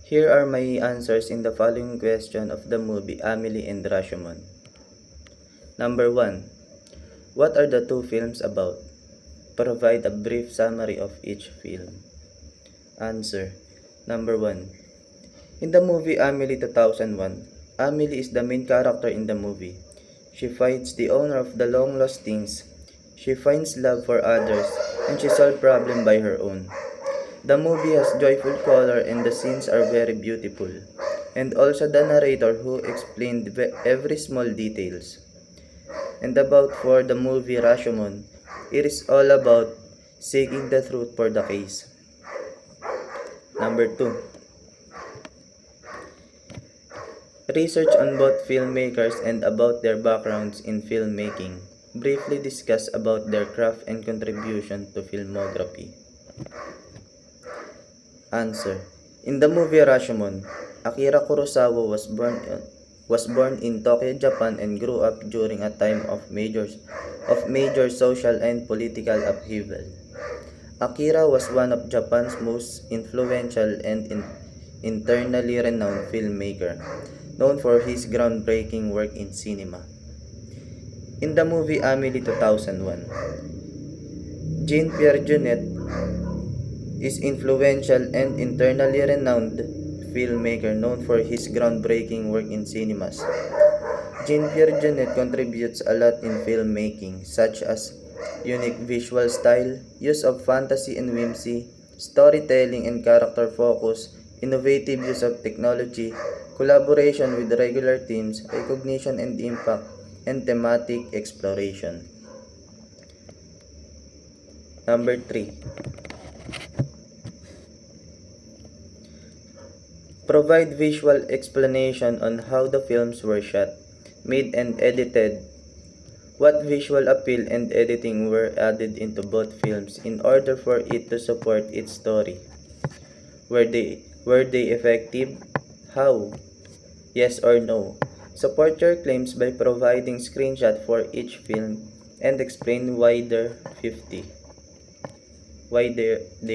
Here are my answers in the following question of the movie Amelie and Rashomon. Number 1. What are the two films about? Provide a brief summary of each film. Answer. Number 1. In the movie Amelie 2001, Amelie is the main character in the movie. She finds the owner of the long-lost things. She finds love for others, and she solves problems by her own. The movie has joyful color and the scenes are very beautiful. And also the narrator who explained every small details. And about for the movie Rashomon, it is all about seeking the truth for the case. Number 2. Research on both filmmakers and about their backgrounds in filmmaking. Briefly discuss about their craft and contribution to filmography. Answer. In the movie Rashomon, Akira Kurosawa was born in Tokyo, Japan and grew up during a time of major social and political upheaval. Akira was one of Japan's most influential and internally renowned filmmaker, known for his groundbreaking work in cinema. In the movie Amelie 2001, Jean-Pierre Jeunet is influential and internally renowned filmmaker known for his groundbreaking work in cinemas. Jean-Pierre Jeunet contributes a lot in filmmaking, such as unique visual style, use of fantasy and whimsy, storytelling and character focus, innovative use of technology, collaboration with regular teams, recognition and impact, and thematic exploration. Number 3. Provide visual explanation on how the films were shot, made and edited. What visual appeal and editing were added into both films in order for it to support its story? Were they effective? How? Yes or no? Support your claims by providing screenshot for each film and explain why they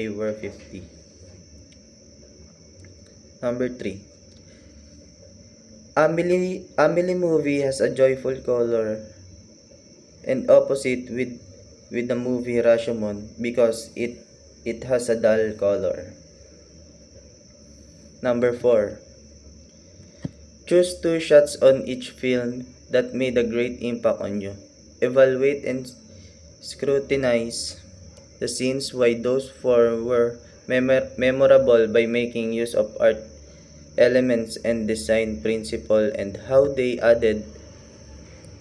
were 50. Number 3. Amelie movie has a joyful color and opposite with the movie Rashomon because it has a dull color. Number 4. Choose two shots on each film that made a great impact on you. Evaluate and scrutinize the scenes why those four were memorable by making use of art elements and design principle and how they added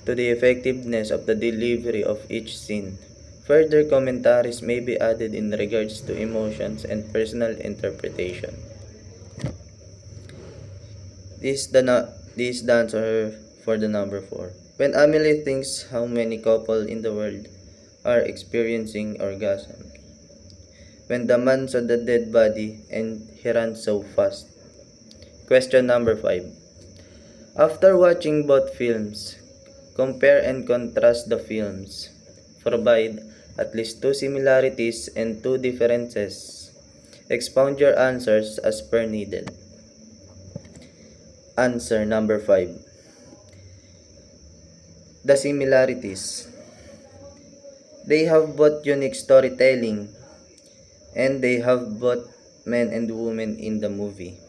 to the effectiveness of the delivery of each scene. Further commentaries may be added in regards to emotions and personal interpretation. This is the answer for the number 4. When Amelie thinks how many couple in the world are experiencing orgasm. When the man saw the dead body and he ran so fast. Question number 5. After watching both films, compare and contrast the films. Provide at least 2 similarities and 2 differences. Expound your answers as per needed. Answer number 5. The similarities. They have both unique storytelling and they have both men and women in the movie.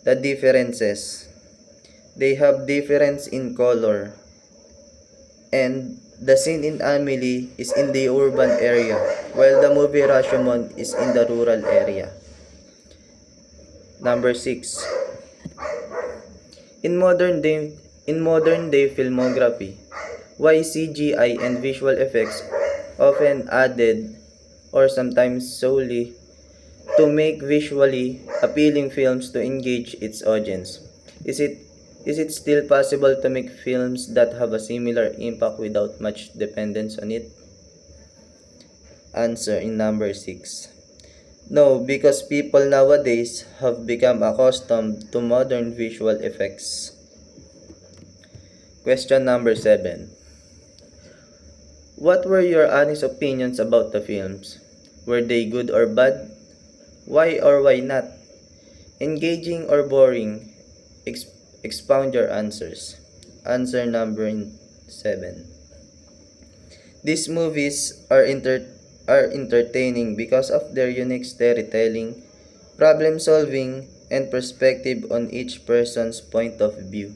The differences. They have difference in color and the scene in Amelie is in the urban area while the movie Rashomon is in the rural area. Number 6. In modern day filmography, why CGI and visual effects often added or sometimes solely to make visually appealing films to engage its audience? Is it still possible to make films that have a similar impact without much dependence on it? Answer in number 6. No, because people nowadays have become accustomed to modern visual effects. Question number 7. What were your honest opinions about the films? Were they good or bad? Why or why not? Engaging or boring? Expound your answers. Answer number 7. These movies are entertaining because of their unique storytelling, problem solving, and perspective on each person's point of view.